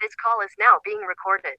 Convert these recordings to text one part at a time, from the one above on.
This call is now being recorded.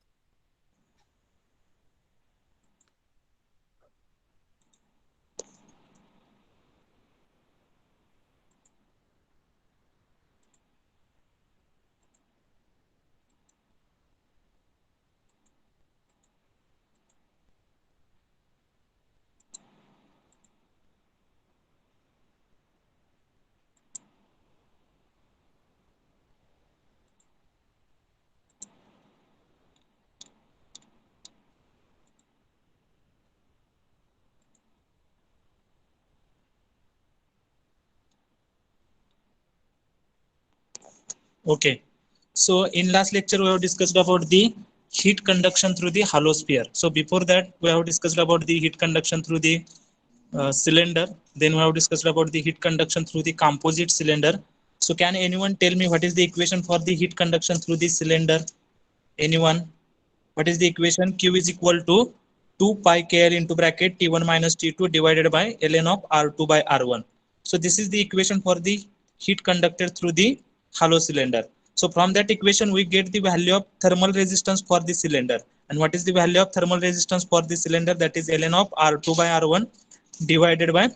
Okay. So in last lecture, we have discussed about the heat conduction through the hollow sphere. So before that, we have discussed about the heat conduction through the cylinder. Then we have discussed about the heat conduction through the composite cylinder. So can anyone tell me what is the equation for the heat conduction through the cylinder? Anyone? What is the equation? Q is equal to 2 pi KL into bracket T1 minus T2 divided by ln of R2 by R1. So this is the equation for the heat conducted through the hollow cylinder. So from that equation, we get the value of thermal resistance for the cylinder. And what is the value of thermal resistance for the cylinder? That is ln of R2 by R1 divided by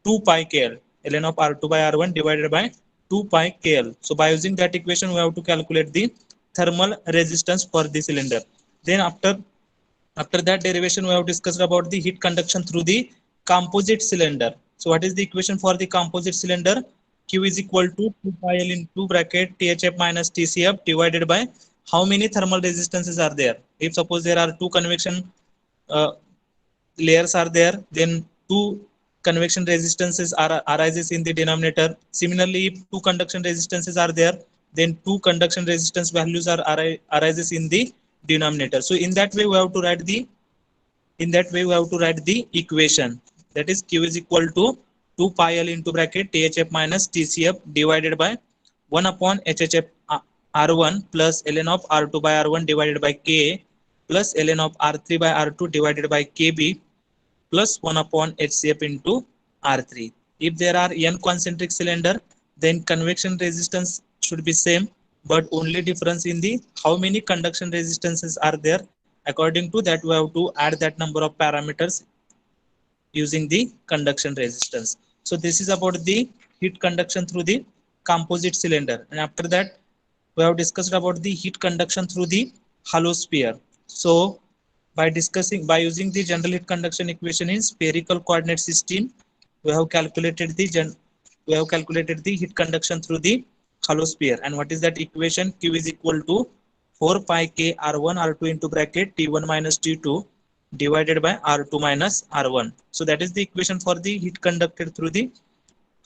2 pi KL. ln of R2 by R1 divided by 2 pi KL. So by using that equation, we have to calculate the thermal resistance for the cylinder. Then after that derivation, we have discussed about the heat conduction through the composite cylinder. So what is the equation for the composite cylinder? Q is equal to 2 pi L into bracket THF minus TCF divided by how many thermal resistances are there? If suppose there are two convection uh, layers are there, then two convection resistances arises in the denominator. Similarly, if two conduction resistances are there, then two conduction resistance values arises in the denominator. So in that way, we have to write the equation, that is Q is equal to 2 pi L into bracket THF minus TCF divided by 1 upon HHF R1 plus ln of R2 by R1 divided by K plus ln of R3 by R2 divided by KB plus 1 upon HCF into R3. If there are n concentric cylinder, then convection resistance should be same, but only difference in the how many conduction resistances are there. According to that, we have to add that number of parameters using the conduction resistance. So this is about the heat conduction through the composite cylinder. And after that, we have discussed about the heat conduction through the hollow sphere. So by using the general heat conduction equation in spherical coordinate system, we have calculated the heat conduction through the hollow sphere. And what is that equation? Q is equal to 4 pi k R1 R2 into bracket T1 minus T2 divided by R2 minus R1. So that is the equation for the heat conducted through the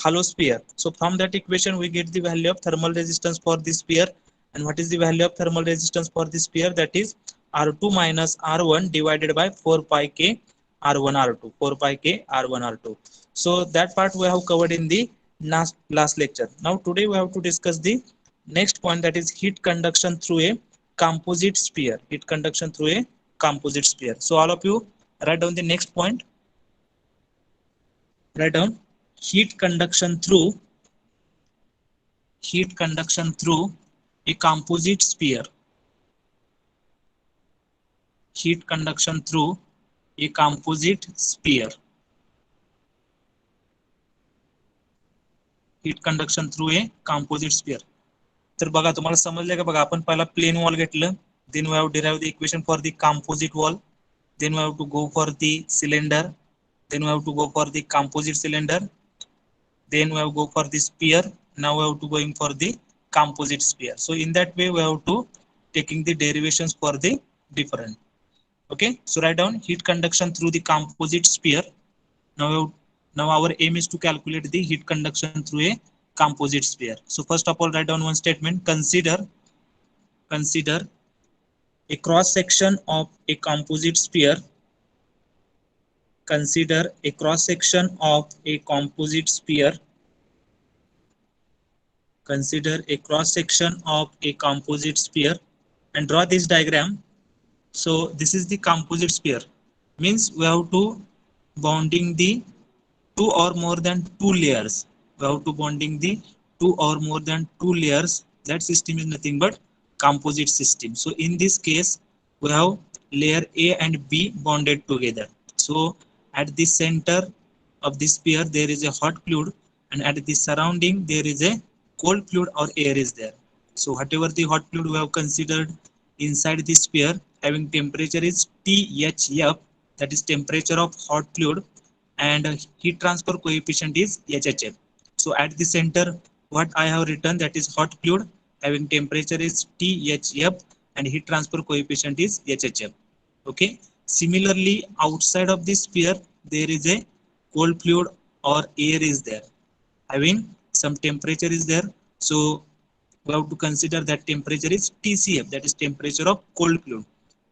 hollow sphere. So from that equation, we get the value of thermal resistance for the sphere. And what is the value of thermal resistance for the sphere? That is R2 minus R1 divided by 4 pi k R1 R2. 4 pi k R1 R2. So that part we have covered in the last lecture. Now today we have to discuss the next point, that is heat conduction through a composite sphere. Heat conduction through a composite sphere. So all of you write down the next point. Write down heat conduction through a composite sphere. Heat conduction through a composite sphere. Heat conduction through a composite sphere. तर बघा तुम्हाला समजले का? बघा आपण पहिला plane wall घेतलं, then we have derived the equation for the composite wall, then we have to go for the cylinder, then we have to go for the composite cylinder, then we have to go for the sphere. Now we have to going for the composite sphere. So in that way we have to taking the derivations for the different. Okay, so write down heat conduction through the composite sphere. Now our aim is to calculate the heat conduction through a composite sphere. So first of all, write down one statement. Consider a cross section of a composite sphere. Consider a cross section of a composite sphere. Consider a cross section of a composite sphere and draw this diagram. So this is the composite sphere. Means we have to bonding the two or more than two layers. We have to bonding the two or more than two layers. That system is nothing but composite system. So in this case, we have layer A and B bonded together. So at the center of this sphere, there is a hot fluid, and at the surrounding, there is a cold fluid or air is there. So whatever the hot fluid we have considered inside the sphere, having temperature is THF, that is temperature of hot fluid, and heat transfer coefficient is HHF. So at the center, what I have written, that is hot fluid having temperature is THF and heat transfer coefficient is HHF. Okay. Similarly, outside of the sphere, there is a cold fluid or air is there, having some temperature is there. So we have to consider that temperature is TCF, that is temperature of cold fluid.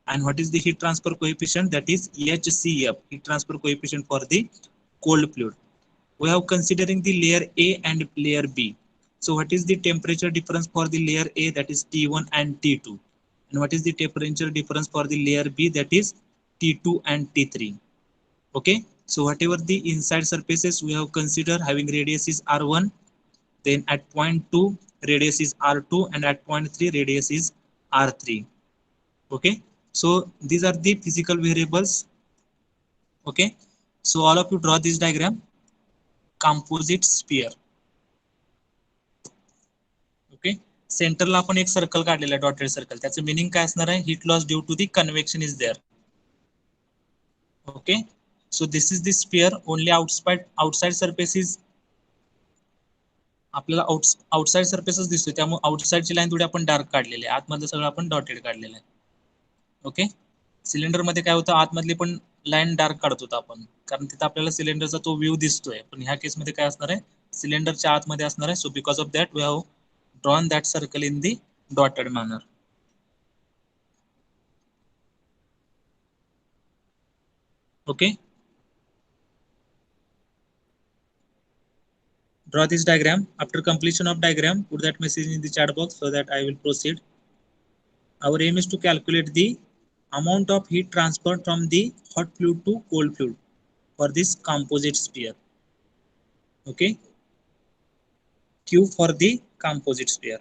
And what is the heat transfer coefficient? That is HCF, heat transfer coefficient for the cold fluid. We have considering the layer A and layer B. So what is the temperature difference for the layer A? That is T1 and T2. And what is the temperature difference for the layer B? That is T2 and T3. Okay. So whatever the inside surfaces we have considered having radius is R1, then at point 2 radius is R2, and at point 3 radius is R3. Okay. So these are the physical variables. Okay. So all of you draw this diagram. Composite sphere. Okay. सेंटरला आपण एक circle काढलेला आहे, dotted circle. त्याचं meaning काय असणार आहे? Heat loss due to the convection is there. Okay. So this is the sphere. Only outside surface is आपल्याला आउटसाइड सरफेसच दिसतोय, त्यामुळे आउटसाइडची लाईन थोडी आपण डार्क काढलेली आहे, आतमधलं सगळं आपण डॉटेड काढलेलं आहे. ओके. सिलेंडर मध्ये काय होतं, आतमधली पण लाईन डार्क काढत होतो आपण, कारण तिथं आपल्याला सिलेंडरचा तो व्ह्यू दिसतोय. पण ह्या केस मध्ये काय असणार आहे, सिलेंडरच्या आतमध्ये असणार आहे. So because of that we have drawn that circle in the dotted manner. Okay. Draw this diagram. After completion of diagram, put that message in the chat box so that I will proceed. Our aim is to calculate the amount of heat transferred from the hot fluid to cold fluid for this composite sphere. Okay. Q for the composite sphere.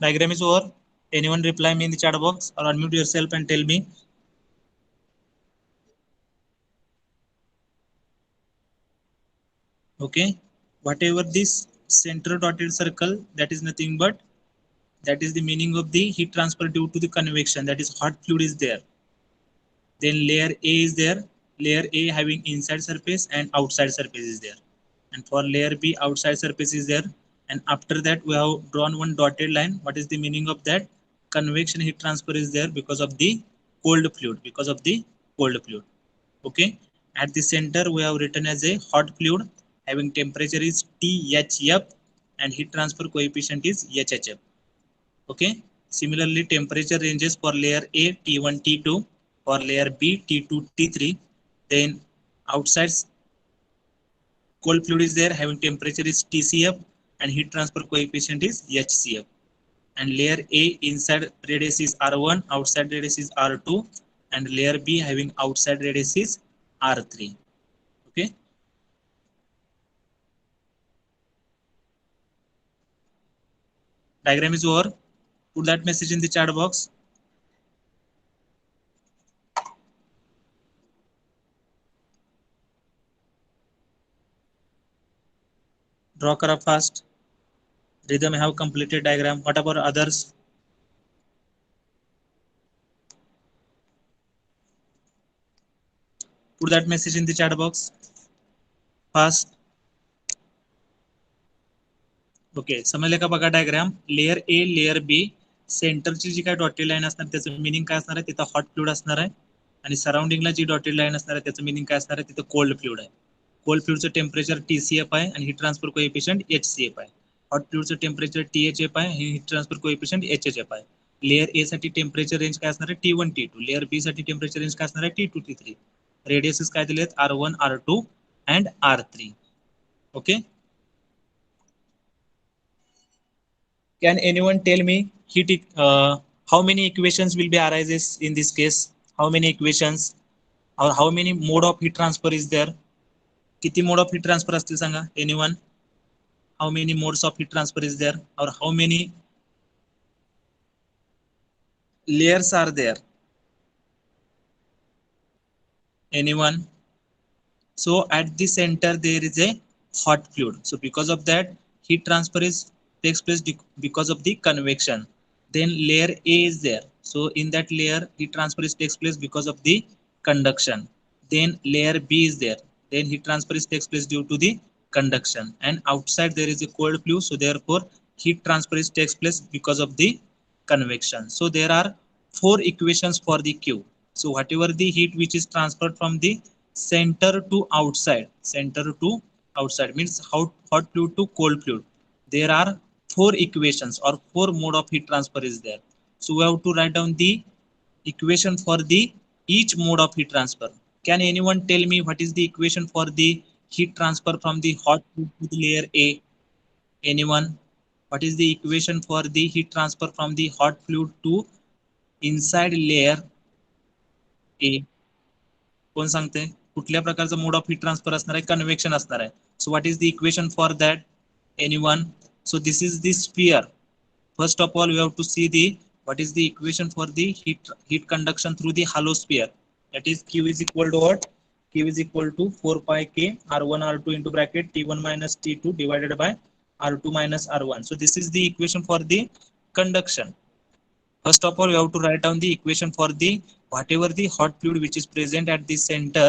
Diagram is over. Anyone reply me in the chat box or unmute yourself and tell me. Okay. Whatever this center dotted circle, that is nothing but that is the meaning of the heat transfer due to the convection, that is hot fluid is there. Then layer A is there. Layer A having inside surface and outside surface is there. And for layer B, outside surface is there. And after that, we have drawn one dotted line. What is the meaning of that? Convection heat transfer is there because of the cold fluid. Because of the cold fluid. Okay. At the center, we have written as a hot fluid having temperature is THF and heat transfer coefficient is HHF. Okay. Similarly, temperature ranges for layer A T1 T2, for layer B T2 T3. Then outside cold fluid is there having temperature is TCF and heat transfer coefficient is HCF. And layer A inside radius is R1, outside radius is R2, and layer B having outside radius is R3. Okay. Diagram is over. Put that message in the chat box. Draw kara fast. Rhythm have completed diagram. What about others? Put that message in the chat box. Fast. Okay. समजले का बघा diagram. Layer A layer B सेंटरची जी काय dotted line असणार त्याचं meaning काय असणार आहे, तिथं हॉट फ्लुइड असणार आहे. आणि सराउंडिंगला जी डॉटेड लाईन असणार आहे त्याचं मिनिंग काय असणार आहे, तिथं कोल्ड फ्लुइड आहे. कोल्ड फ्लुइडचं टेम्परेचर TCF आहे आणि हीट ट्रान्सफर कोएफिशियंट HCF आहे. हॉट फ्लुइडचं टेम्परेचर THF आहे, हीट ट्रान्सफर कोएफिशियंट HHF आहे. लेयर ए साठी टेम्परेचर रेंज काय असणार आहे, T1 T2. लेयर बी साठी टेम्परेचर रेंज काय असणार आहे, T2 T3. रेडियसेस काय दिलेत, R1 R2 and R3. Okay. Can anyone tell me how many equations will be arises in this case? How many equations or how many mode of heat transfer is there? किती mode of heat transfer असतील सांगा? Anyone? How many modes of heat transfer is there or how many layers are there? Anyone? So at the center there is a hot fluid. So because of that, heat transfer takes place because of the convection. Then layer A is there. So in that layer, heat transfer takes place because of the conduction. Then layer B is there. Then heat transfer takes place due to the conduction. And outside there is a cold fluid. So therefore, heat transfer takes place because of the convection. So there are 4 equations for the Q. So whatever the heat which is transferred from the center to outside means hot fluid to cold fluid, there are 4 equations or 4 mode of heat transfer is there. So we have to write down the equation for the each mode of heat transfer. Can anyone tell me what is the equation for the heat transfer from the hot fluid to the layer A? Anyone? What is the equation for the heat transfer from the hot fluid to inside layer A? कोण सांगते कुठल्या प्रकारचं mode of heat transfer असणार आहे, convection असणार आहे. So what is the equation for that? Anyone? So this is the sphere. First of all we have to see the what is the equation for the heat conduction through the hollow sphere. That is Q is equal to what? Q is equal to 4 pi K R1 R2 into bracket T1 minus T2 divided by R2 minus R1. So this is the equation for the conduction. First of all, we have to write down the equation for the whatever the hot fluid which is present at the center.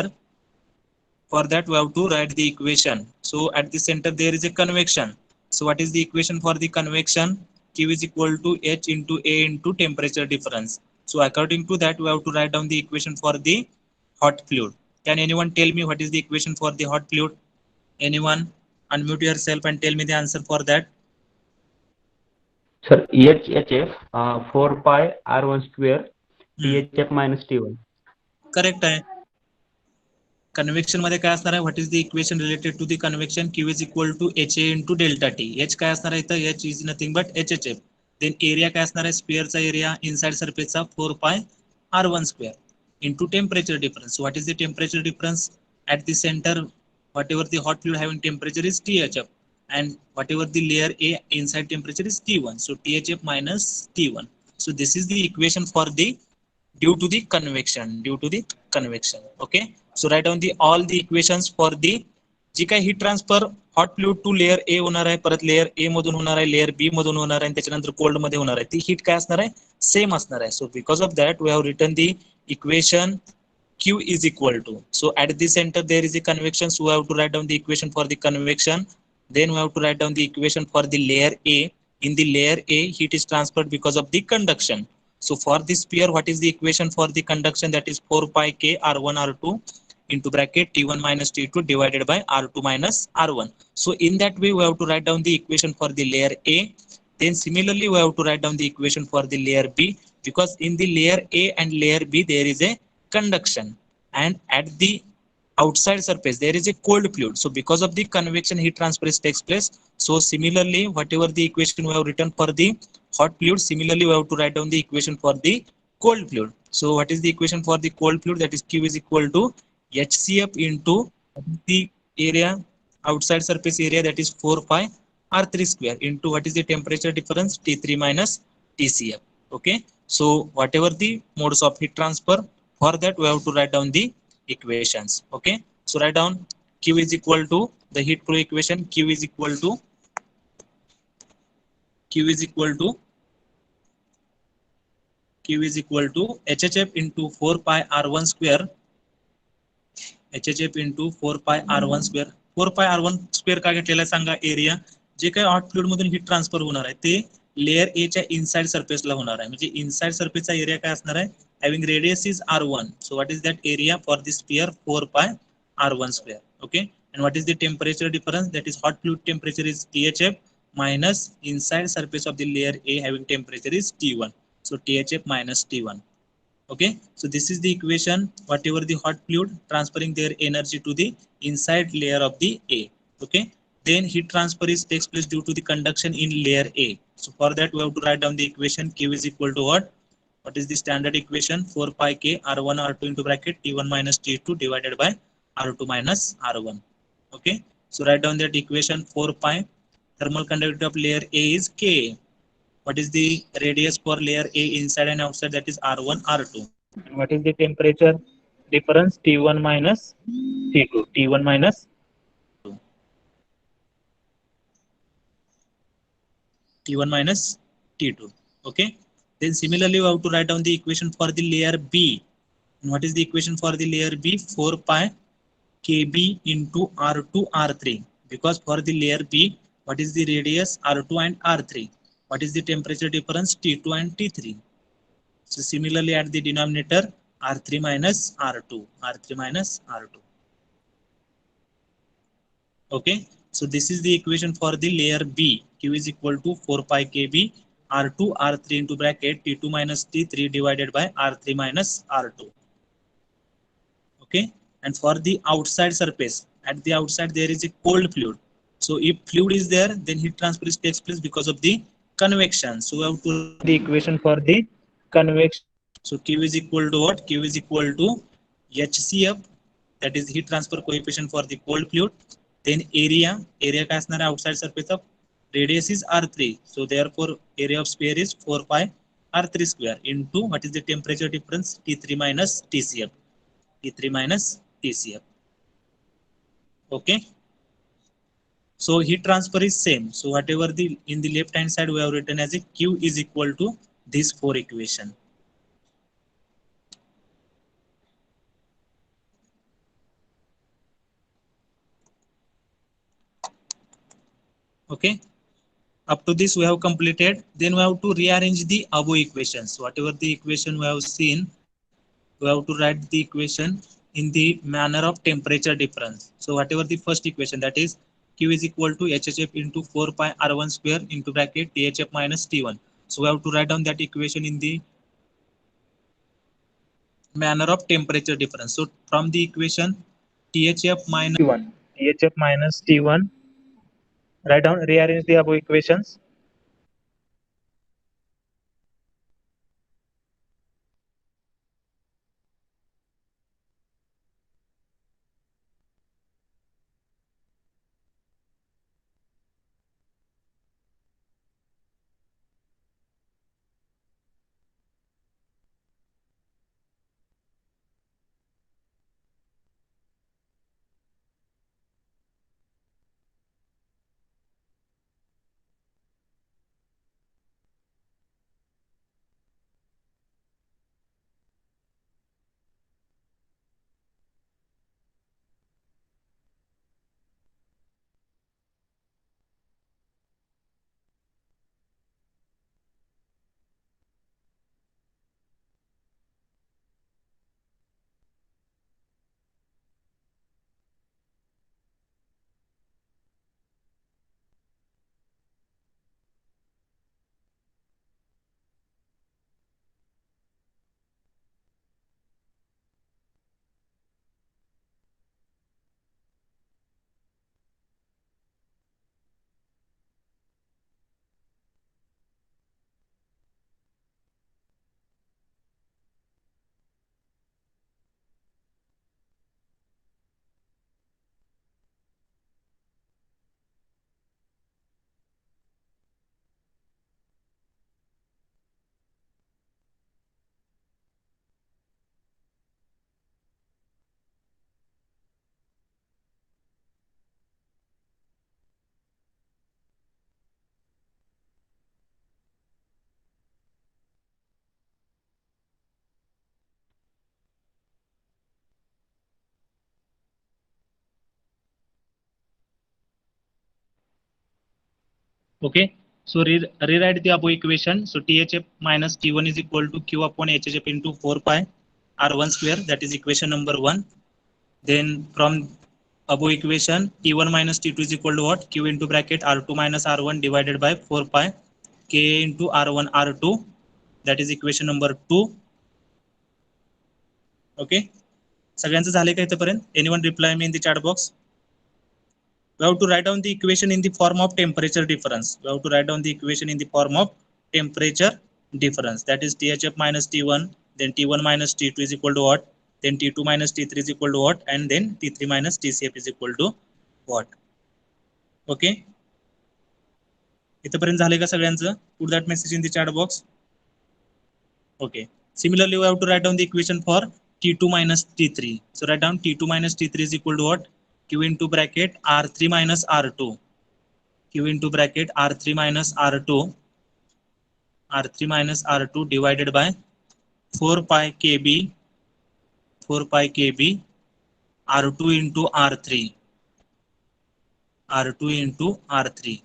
For that, we have to write the equation. So at the center there is a convection. So what is the equation for the convection? Q is equal to H into A into temperature difference. So according to that, we have to write down the equation for the hot fluid. Can anyone tell me what is the equation for the hot fluid? Anyone? Unmute yourself and tell me the answer for that. Sir, HHF 4 pi R1 square THF minus T1. Correct आहे. Convection मध्ये काय असणार आहे, what is the equation related to the convection? Q is equal to HA into delta T. H काय असणार आहे इथं? H is nothing but HHF. Then area काय असणार आहे, स्फिअरचा एरिया इनसाइड सरफेसचा 4 pi R1 square into temperature difference. So what is the temperature difference at the center? Whatever the hot fluid having temperature is THF and whatever the layer A inside temperature is T1. So THF minus T1. So this is the equation for the due to the convection. Okay, so write down the all the equations for the जी काही heat transfer hot fluid to layer A होणार आहे, परत layer A मधून होणार आहे, layer B मधून होणार आहे आणि त्याच्यानंतर कोल्ड मध्ये होणार आहे, ती हीट काय असणार आहे, सेम असणार आहे. So because of that we have written the equation Q is equal to, so at the center there is a convection, so we have to write down the equation for the convection. Then we have to write down the equation for the layer A. In the layer A, heat is transferred because of the conduction. So for this sphere, what is the equation for the conduction? That is 4 pi K R1 R2 into bracket T1 minus T2 divided by R2 minus R1. So in that way, we have to write down the equation for the layer A. Then similarly, we have to write down the equation for the layer B, because in the layer A and layer B, there is a conduction, and at the outside surface there is a cold fluid. So because of the convection, heat transfer takes place. So similarly, whatever the equation we have written for the hot fluid, similarly we have to write down the equation for the cold fluid. So what is the equation for the cold fluid? That is Q is equal to HCF into the area outside surface area, that is 4 pi R3 square into what is the temperature difference, T3 minus TCF. Okay, so whatever the modes of heat transfer, for that we have to write down the equations. Okay, so write down Q is equal to the heat flow equation. Q is equal to HHF into 4 pi R1 square. HHF into 4 pi R1 square. 4 pi R1 square काय घेतलेला आहे सांगा, area जे काही hot fluid मधून heat transfer होणार आहे ते layer ए च्या inside सरफेसला होणार आहे. म्हणजे इनसाइड सरफेसचा एरिया काय असणार आहे? Having radius is r1. So what is that area for the sphere? 4 pi r1 square. Okay, and what is the temperature difference? That is hot fluid temperature is THF minus inside surface of the layer A having temperature is T1. So THF minus T1. Okay, so this is the equation. Whatever the hot fluid transferring their energy to the inside layer of the A. Okay, then heat transfer is takes place due to the conduction in layer A. So for that we have to write down the equation. Q is equal to what? What is the standard equation? 4 pi k r1 r2 into bracket t1 minus t2 divided by r2 minus r1. Okay, so write down that equation. 4 pi, thermal conductivity of layer A is K. What is the radius for layer A inside and outside? That is r1 r2. And what is the temperature difference? T1 minus T2. T1 minus T1 minus T2. Okay, then similarly we have to write down the equation for the layer B. And what is the equation for the layer B? 4 pi kb into r2 r3. Because for the layer B, what is the radius? R2 and R3. What is the temperature difference? T2 and T3. So similarly at the denominator, R3 minus R2. R3 minus R2. Okay, so this is the equation for the layer B. Q is equal to 4 pi kb R2 R3 into bracket T2 minus T3 divided by R3 minus R2. Okay, and for the outside surface, at the outside there is a cold fluid. So if fluid is there, then heat transfer takes place because of the convection. So we have to the equation for the convection. So Q is equal to what? Q is equal to HCF, that is heat transfer coefficient for the cold fluid. Then area काय असणार आहे outside surface of radius is r3. So therefore area of sphere is 4 pi r3 square into what is the temperature difference? T3 minus TCF. T3 minus TCF. Okay, so heat transfer is same. So whatever the in the left hand side we have written as a Q is equal to these four equation. Okay, up to this we have completed. Then we have to rearrange the above equations. Whatever the equation we have seen, we have to write the equation in the manner of temperature difference. So whatever the first equation, that is Q is equal to HHF into 4 pi R1 square into bracket THF minus T1. So we have to write down that equation in the manner of temperature difference. So from the equation THF minus T1, THF minus T1, write down, rearrange the above equations. Okay, So rewrite the above equation. So THF minus T1 is equal to Q upon HHF into 4 pi R1 square. That is equation number 1. Then from above equation, T1 minus T2 is equal to what? Q into bracket R2 minus R1 divided by 4 pi K into R1 R2. That is equation number 2. Okay. सगळ्यांचं झाले का इथपर्यंत? Anyone reply me in the chat box? We have to write down the equation in the form of temperature difference. We have to write down the equation in the form of temperature difference. That is THF minus T1, then T1 minus T2 is equal to what? Then T2 minus T3 is equal to what? And then T3 minus TCF is equal to what? Okay. इथपर्यंत झाले का सगळ्यांचं? Put that message in the chat box. Okay. Similarly, we have to write down the equation for T2 minus T3. So write down T2 minus T3 is equal to what? Q into bracket R3 minus R2. Q into bracket R3 minus R2. R3 minus R2 divided by 4 pi KB. 4 pi KB R2 into R3. R2 into R3.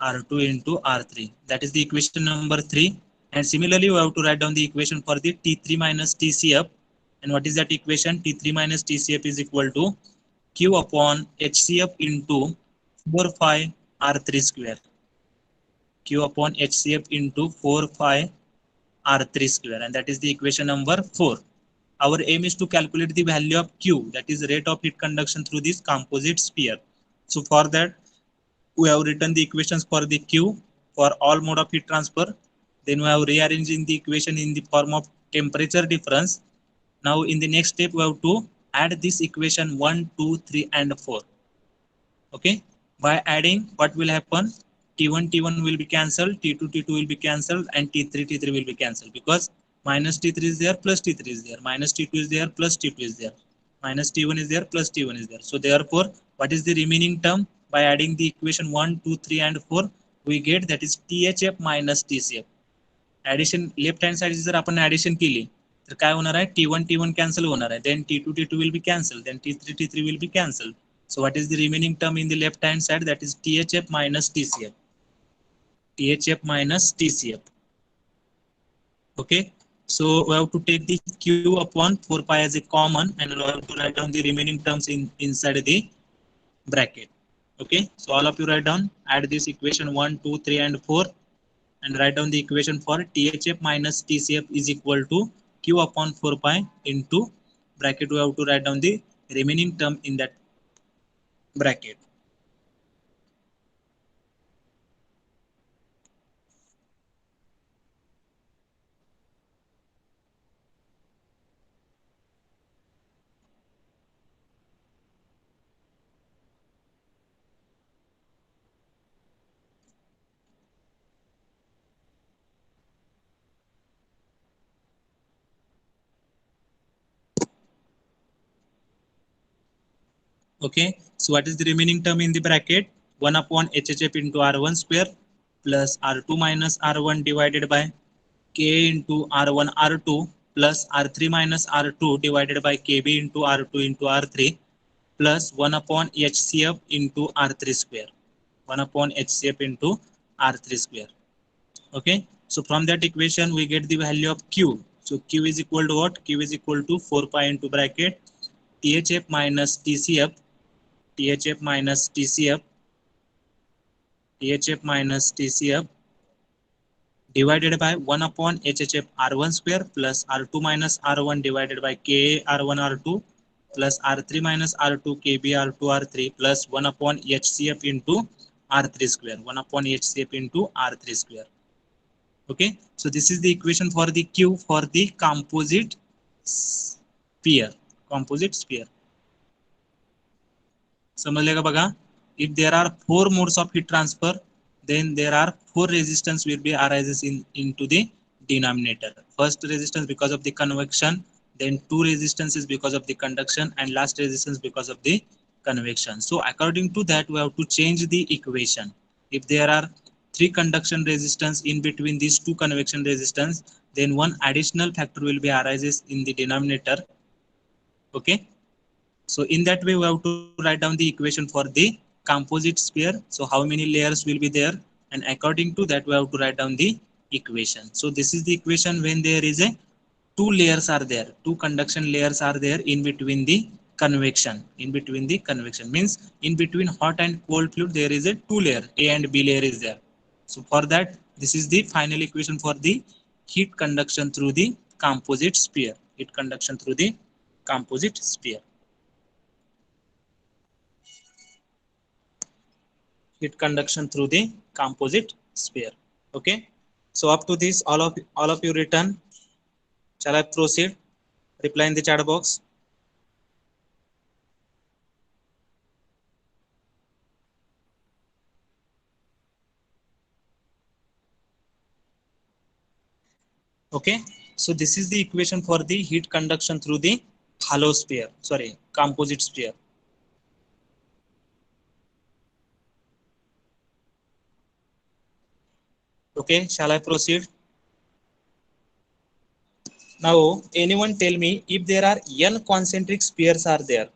R2 into R3. That is the equation number 3. And similarly, we have to write down the equation for the T3 minus TCF. And what is that equation? T3 minus TCF is equal to Q upon HCF into 4 pi R3 square. Q upon HCF into 4 pi R3 square. And that is the equation number 4. Our aim is to calculate the value of Q, that is rate of heat conduction through this composite sphere. So for that, we have written the equations for the Q for all mode of heat transfer. Then we have rearranging the equation in the form of temperature difference. Now in the next step, we have to add this equation 1, 2, 3 and 4. Okay. By adding, what will happen? T1, T1 will be cancelled, T2, T2 will be cancelled, and T3, T3 will be cancelled because minus T3 is there, plus T3 is there, minus T2 is there, plus T2 is there, minus T1 is there, plus T1 is there. So therefore, what is the remaining term? By adding the equation 1, 2, 3 and 4, we get that is THF minus TCF. Addition left hand side जर आपण addition केली तर काय होणार आहे? T1 T1 cancel होणार आहे. Then T2 T2 will be cancelled. Then T3 T3 will be cancelled. So what is the remaining term in the left hand side? That is THF minus TCF. THF minus TCF. Okay. So we have to take the Q upon 4 pi as a common, and we have to write down the remaining terms inside the bracket. Okay. So all of you write down, add this equation 1, 2, 3 and 4 and write down the equation for THF minus TCF is equal to Q upon 4 pi into bracket. We have to write down the remaining term in that bracket. Okay, so what is the remaining term in the bracket? 1 upon HHF into R1 square plus R2 minus R1 divided by K into R1 R2 plus R3 minus R2 divided by KB into R2 into R3 plus 1 upon HCF into R3 square. 1 upon HCF into R3 square. Okay, so from that equation we get the value of Q. So Q is equal to what? Q is equal to 4 pi into bracket THF minus TCF. THF minus TCF, THF minus TCF divided by 1 upon HHF R1 square plus R2 minus R1 divided by K R1 R2 plus R3 minus R2 KB R2 R3 plus 1 upon HCF into R3 square. 1 upon HCF into R3 square. Okay, so this is the equation for the Q for the composite sphere. Composite sphere. समजले का बघा? If there are 4 modes of heat transfer, then there are 4 resistance will be arises into the denominator. First resistance because of the convection, then 2 resistances because of the conduction, and last resistance because of the convection. So according to that, we have to change the equation. If there are 3 conduction resistance in between these 2 convection resistance, then 1 additional factor will be arises in the denominator. Okay. So in that way, we have to write down the equation for the composite sphere. So how many layers will be there, and according to that we have to write down the equation. So this is the equation when there is a two layers are there, two conduction layers are there in between the convection. In between the convection means in between hot and cold fluid there is a two layer, A and B layer is there. So for that, this is the final equation for the heat conduction through the composite sphere. Heat conduction through the composite sphere. Heat conduction through the composite sphere. Okay. So up to this, all of you written. Shall I proceed? Reply in the chat box. Okay. So this is the equation for the heat conduction through the hollow sphere. Sorry, composite sphere. Okay. Shall I proceed? Now, anyone tell me if there are n concentric spheres are there.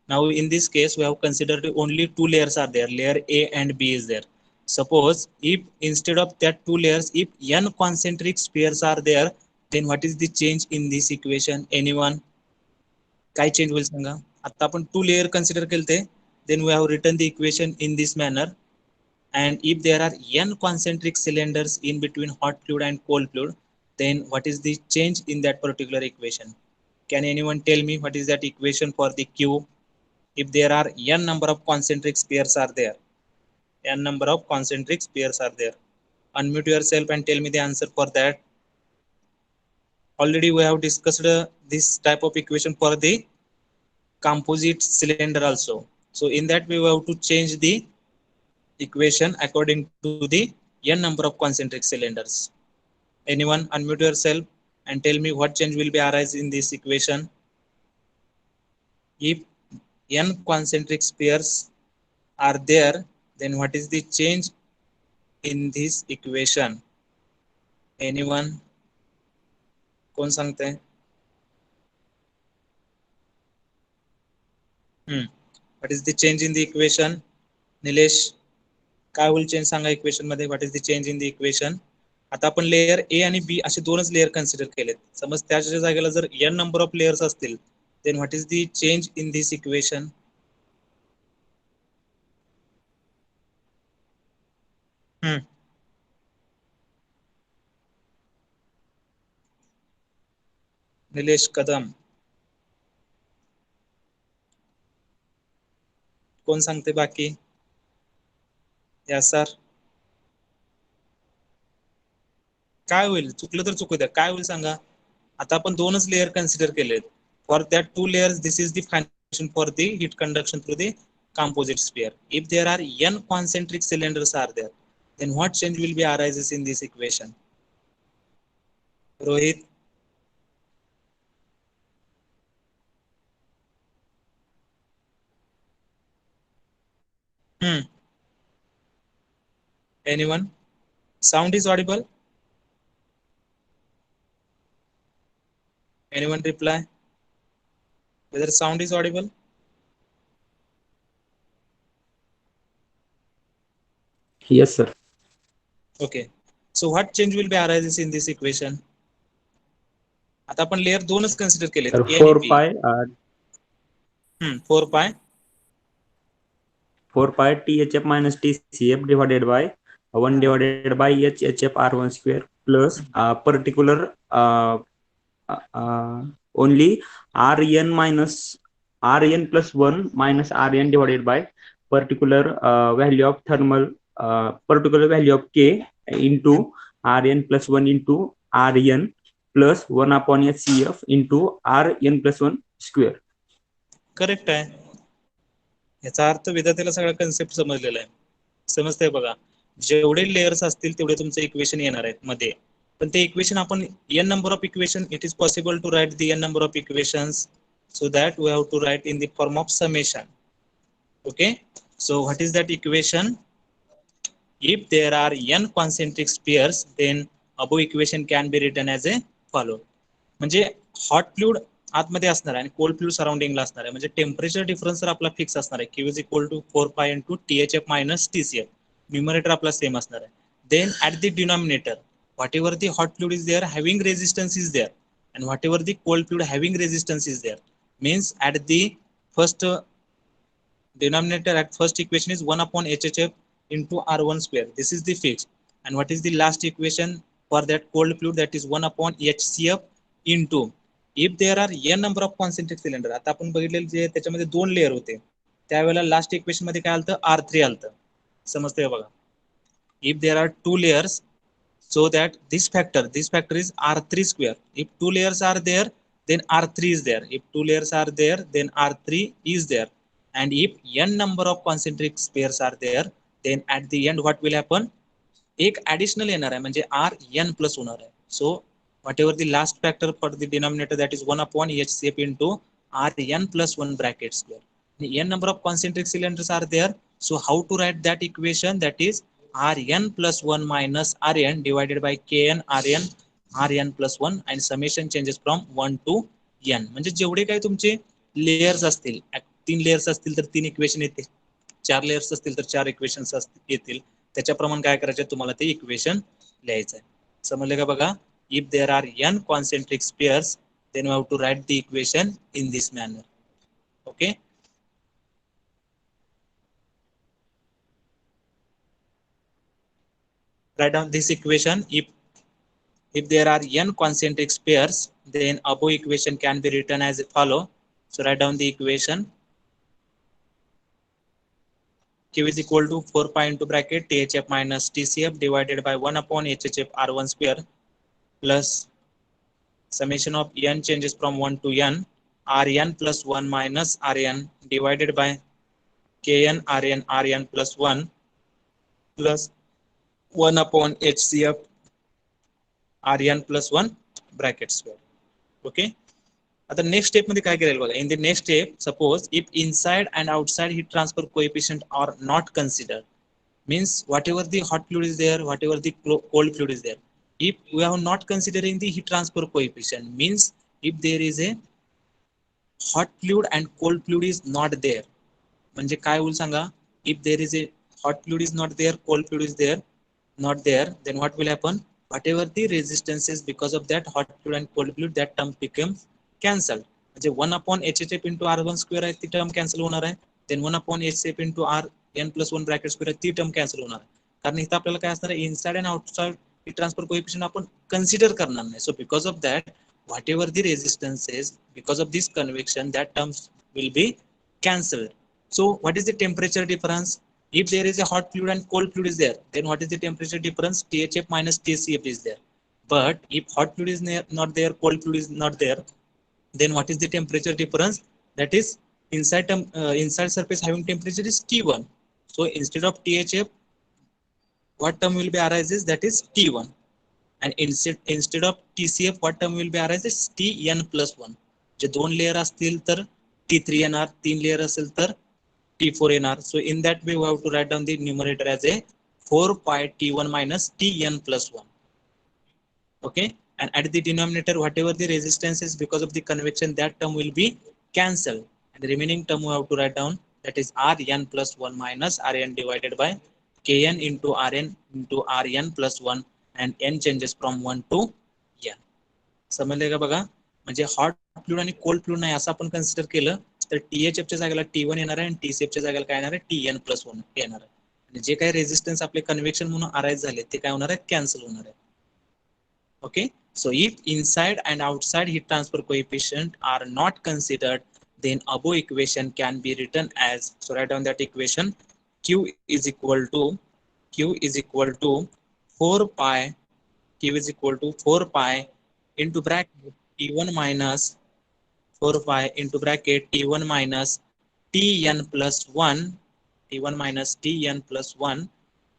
Now, in this case, we have considered only two layers are there. Layer A and B is there. Suppose if instead of that two layers, if n concentric spheres are there, then what is the change in this equation? Anyone? काय change होईल सांगा? आता आपण two layer consider केलते, then we have written the equation in this manner. And if there are n concentric cylinders in between hot fluid and cold fluid, then what is the change in that particular equation? Can anyone tell me what is that equation for the Q? If there are n number of concentric spheres are there, n number of concentric spheres are there, unmute yourself and tell me the answer for that. Already we have discussed this type of equation for the composite cylinder also. So in that we have to change the equation according to the n number of concentric cylinders. Anyone unmute yourself and tell me what change will be arise in this equation. If n concentric spheres are there, then what is the change in this equation? Anyone? कोण सांगते? What is the change in the equation? Nilesh, काय होईल change सांगा equation मध्ये? What is the change in the equation? आता आपण layer A आणि B असे दोनच लेयर कन्सिडर केलेत. समज त्याच्या जागेला जर n नंबर ऑफ लेयर्स असतील, then what is the change in this equation? Nilesh Kadam, कोण सांगते बाकी? या सर, काय होईल? चुकलं तर चुकू द्या, काय होईल सांगा? आता आपण दोनच लेयर कन्सिडर केलेत. For that two layers this is the final for the heat conduction through the composite sphere. If there are n concentric cylinders are there, then what change will be arises in this equation? Rohit, anyone? Sound is audible? Anyone reply whether sound is audible? Yes, sir. Okay, so what change will be arises in this equation? आता आपण layer दोनच consider केलेत, Sir, A 4 आणि B. pi 4 pi THF minus TCF divided by 1 divided by HHF R1 square plus particular only RN plus 1 minus RN divided by particular value of thermal particular value of K into RN plus 1 into RN plus 1 upon HCF into RN plus 1 square. Correct आहे. याचा अर्थ विद्यार्थ्याला सगळा concept समजलेला आहे. समजतंय बघा, जेवढे layers असतील तेवढे तुमचे इक्वेशन येणार आहेत मध्ये. पण ते इक्वेशन आपण n number of equation, it is possible to write the n number of equations, so that we have to write in the form of summation. Okay, so what is that equation? If there are n concentric spheres, then above equation can be written as a follow. म्हणजे hot fluid आतमध्ये असणार आहे आणि cold fluid सराउंडिंगला असणार आहे. म्हणजे temperature difference तर आपला फिक्स असणार आहे. Q is equal to 4 pi into THF minus TCF. Numerator आपला सेम असणार आहे. Then at the denominator whatever the hot fluid is there having resistance is there, and whatever the cold fluid having resistance is there, means at the first denominator at first equation is 1 upon HHF into R1 square. This is the fixed. And what is the last equation for that cold fluid? That is 1 upon HCF into, if there are n number of concentric cylinder. आता आपण बघितलेलं जे त्याच्यामध्ये 2 layer होते, त्यावेळेला last equation मध्ये काय आलतं, R3 आलतं. समजतंय बघा. If there are 2 layers, so that this factor is R3 square. If 2 layers are there, then R3 is there. If 2 layers are there, then R3 is there. And if n number of concentric pairs are there, then at the end what will happen? एक additional येणार आहे, म्हणजे Rn plus होणार आहे. So whatever the last factor for the denominator, that is 1 upon HCF into Rn plus 1 bracket square. N number of concentric cylinders are there. So how to write that equation? That is Rn plus 1 minus Rn divided by Kn Rn plus 1, and summation changes from 1 to n. म्हणजे जेवढे काही तुमचे layers असतील, 3 layers असतील तर 3 equation येतील, 4 layers असतील तर 4 इक्वेशन्स येतील. त्याच्याप्रमाणे काय करायचं, तुम्हाला ते इक्वेशन लिहायचं आहे. समजले का बघा? If there are n concentric pairs, then you have to write the equation in this manner. Okay. Write down this equation. If there are n concentric pairs, then above equation can be written as follow. So write down the equation. Q is equal to 4 pi into bracket THF minus TCF divided by 1 upon HHF R1 square plus summation of n changes from 1 to n Rn plus 1 minus Rn divided by Kn Rn plus 1 plus 1 upon HCF Rn plus 1 bracket square. Okay. आता next step मध्ये काय केलेलं बघा. In the next step, suppose if inside and outside heat transfer coefficient are not considered, means whatever the hot fluid is there, whatever the cold fluid is there, if we are not considering the heat transfer coefficient, means if there is a hot fluid and cold fluid is not there, म्हणजे काय होईल सांगा. if there is a hot fluid is not there, cold fluid is there, not there, then what will happen? Whatever the resistances because of that hot fluid and cold fluid, that term becomes cancelled. म्हणजे 1 upon HHF into R1 square आहे, ती term cancel होणार आहे. then 1 upon HCF into Rn plus 1 bracket square आहे, ती term cancel होणार आहे. कारण इथं आपल्याला काय असणार आहे, inside and outside heat transfer coefficient आपण कन्सिडर करणार नाही. सो because of that whatever the resistances because of this convection, that terms will be cancelled. So what is the temperature difference? If there is a hot fluid and cold fluid is there, then what is the temperature difference? THF minus TCF is there. But if hot fluid is not there, cold fluid is not there, then what is the temperature difference? That is inside surface having temperature is T1. So instead of THF, what term will be arises? That is T1. And instead of TCF, what term will be arises? Tn plus 1. J 2 layer असतील तर T3 येणार, 3 layer असेल तर T4 येणार. So in that way we have to write down the numerator as a 4 pi T1 minus Tn plus 1. Okay. And at the denominator, whatever the resistance is because of the convection, that term will be cancelled. And the remaining term we have to write down, that is Rn plus 1 minus Rn divided by Kn into Rn plus 1, and n changes from 1 to n. समजले का बघा. म्हणजे hot fluid आणि cold fluid नाही असं आपण consider केलं तर THF च्या जागेला T1 येणार आहे आणि TCF च्या जागेला काय येणार आहे, Tn plus 1 येणार आहे. आणि जे काही रेजिस्टन्स आपले कन्व्हेक्शन म्हणून अराइज झाले ते काय होणार आहे, कॅन्सल होणार आहे. Okay. So if inside and outside heat transfer coefficient are not considered, then above equation can be written as, so write down that equation. Q is equal to 4 pi into bracket T1 minus 4 pi into bracket T1 minus Tn plus 1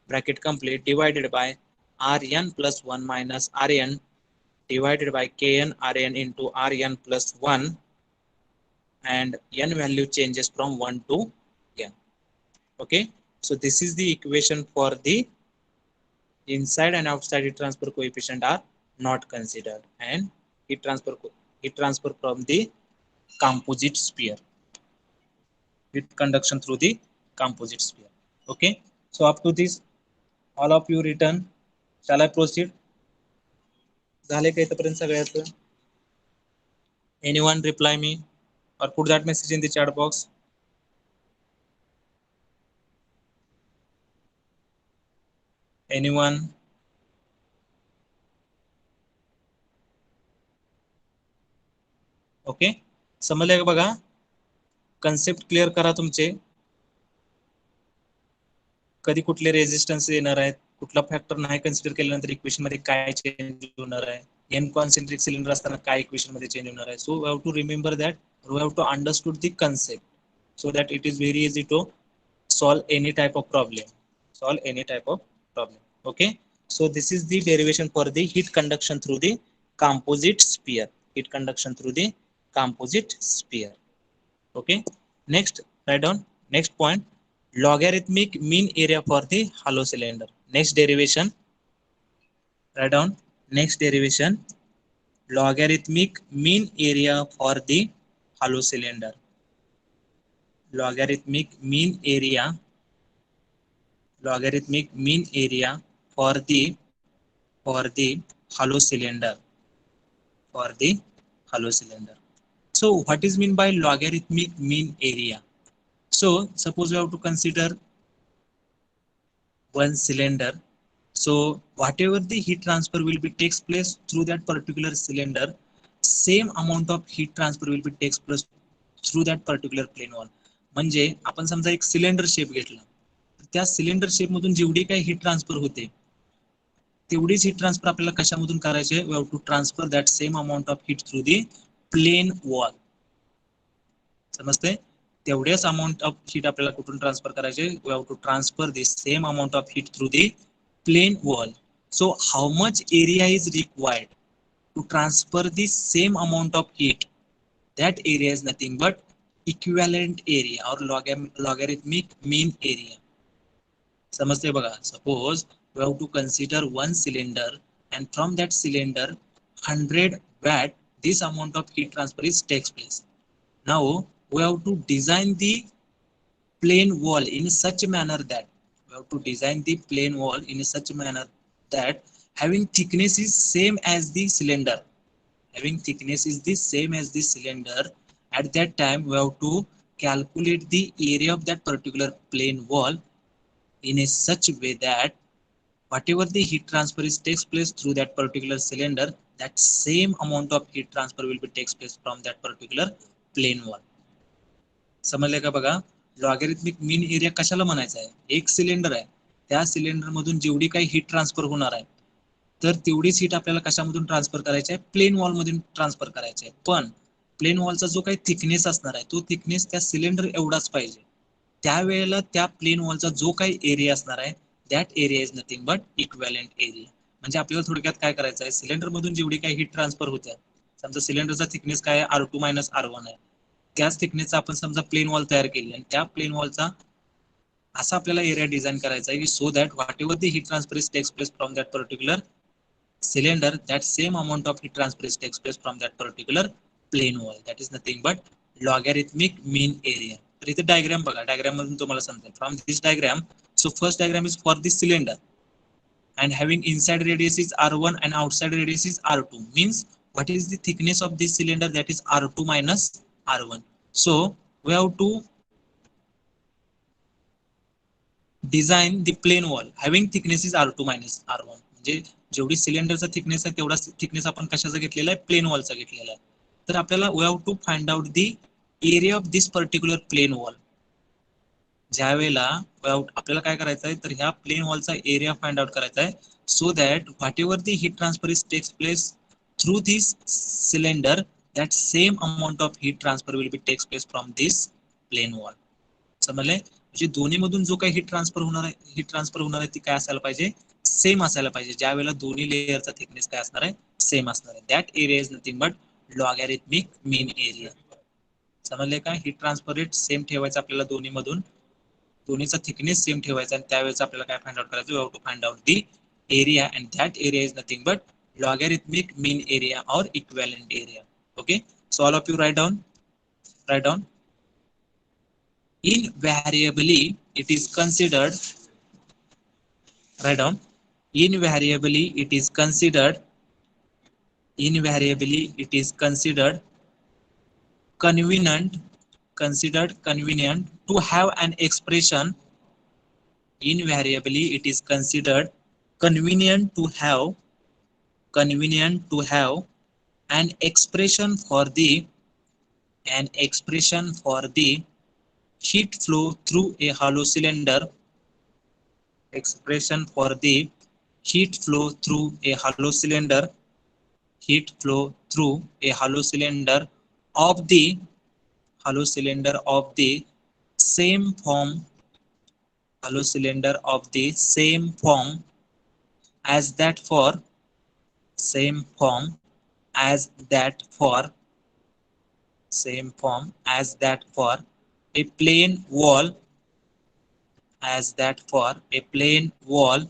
bracket complete divided by Rn plus 1 minus Rn divided by Kn Rn into Rn plus 1, and n value changes from 1 to n. Okay. So this is the equation for the inside and outside heat transfer coefficient are not considered, and heat transfer from the composite sphere. Heat conduction through the composite sphere. Okay. So up to this, all of you written. Shall I proceed? झाले का इथपर्यंत सगळ्याचं? Anyone reply me or put that message in the chat box? Anyone? Okay, समजले का बघा? Concept clear करा तुमचे. कधी कुठले रेजिस्टन्स येणार आहेत, कुठला फॅक्टर नाही कन्सिडर केल्यानंतर इक्वेशन मध्ये काय चेंज होणार आहे, एन कॉन्सेंट्रिक सिलेंडर असताना काय इक्वेशन मध्ये चेंज होणार आहे. So we have to remember that, we have to understood the concept so that it is very easy to solve any type of problem. Okay, so this is the derivation for the heat conduction through the composite sphere. Heat conduction through the composite sphere. Okay, next, write down next point, logarithmic mean area for the hollow cylinder. Next derivation, write down next derivation, logarithmic mean area for the hollow cylinder. Logarithmic mean area for the hollow cylinder, So what is mean by logarithmic mean area? So suppose we have to consider one cylinder. So whatever the heat transfer will be takes place through that particular cylinder, same amount of heat transfer will be takes place through that particular plane wall. म्हणजे आपण समजा एक cylinder shape घेतला, त्या cylinder shape मधून जेवढी काही heat transfer होते तेवढीच हीट ट्रान्सफर आपल्याला कशामधून करायचे, we have to transfer that same amount of heat through the plane wall. समजते? तेवढ्याच अमाउंट ऑफ हीट आपल्याला कुठून ट्रान्सफर करायचे, we have to transfer the same amount of heat through the plane wall. So how much area is required to transfer the same amount of heat, that area is nothing but equivalent area or logarithmic mean area. समजते बघा? Suppose we have to consider one cylinder and from that cylinder 100 watt this amount of heat transfer is takes place. Now we have to design the plane wall in such a manner that having thickness is same as the cylinder. At that time we have to calculate the area of that particular plane wall in a such way that whatever the heat transfer is takes place through that particular cylinder, that same amount of heat transfer will be takes place from that particular plane wall. समजले का बघा? Logarithmic mean area कशाला म्हणायचा आहे? एक cylinder आहे, त्या cylinder मधून जेवढी काही हीट ट्रान्सफर होणार आहे तर तेवढीच हीट आपल्याला कशामधून ट्रान्सफर करायची आहे, प्लेन वॉल मधून ट्रान्सफर करायची आहे. पण प्लेन वॉलचा जो काही थिकनेस असणार आहे तो थिकनेस त्या सिलेंडर एवढाच पाहिजे. त्यावेळेला त्या प्लेन वॉलचा जो काही एरिया असणार आहे that area is nothing but equivalent area. म्हणजे आपल्याला थोडक्यात काय करायचं आहे, सिलेंडर मधून जेवढी काही हीट ट्रान्सफर होत्या, समजा सिलेंडरचा थिकनेस काय आहे, R2 - R1 आहे, त्याच थिकनेसचा आपण समजा प्लेन वॉल तयार केली आणि त्या प्लेन वॉलचा असा आपल्याला एरिया डिझाईन करायचा आहे की so that whatever the heat transfer is takes place from that particular cylinder, that same amount of heat transfer is takes place from that particular plane wall. That is nothing but logarithmic mean area. तर इथे diagram बघा, diagram मधून तुम्हाला समजेल. From this diagram, so first diagram is for this cylinder and having inside radius is R1 and outside radius is R2, means what is the thickness of this cylinder, that is R2 - R1. So we have to design the plane wall having thickness is R2 - R1. म्हणजे जेवढी सिलेंडरचा thickness आहे तेवढा thickness आपण कशाचा घेतलेला आहे, plane वॉलचा घेतलेला आहे. तर आपल्याला we have to find out the area of this particular plane wall. ज्या वेळेला आपल्याला काय करायचं आहे, तर ह्या प्लेन वॉलचा एरिया फाइंड आउट करायचा आहे, so that whatever the heat transfer is takes place through this cylinder, that same amount of heat transfer will be takes place from this plane wall. समजले? म्हणजे दोन्ही मधून जो काही heat transfer होणार आहे ती काय असायला पाहिजे, सेम असायला पाहिजे. ज्या वेळेला दोन्ही लेअरचा थिकनेस काय असणार आहे, सेम असणार आहे. That area is nothing but logarithmic mean area. समजले का? हीट ट्रान्सफर रेट सेम ठेवायचा आपल्याला दोन्ही मधून, दोन्हीचा थिकनेस सेम ठेवायचा आणि त्यावेळेस आपल्याला काय फाइंड आउट करायचं, we have to find out the area and that area is nothing but logarithmic mean area or equivalent area. Okay, so all of you write down. write down. Invariably it is considered, write down, invariably it is considered, invariably it is considered convenient, considered convenient to have an expression, invariably it is considered convenient to have, convenient to have an expression for the, an expression for the heat flow through a hollow cylinder, expression for the heat flow through a hollow cylinder, heat flow through a hollow cylinder of the, hollow cylinder of the same form, hollow cylinder of the same form as that for, same form as that for, same form as that for a plain wall, as that for a plain wall,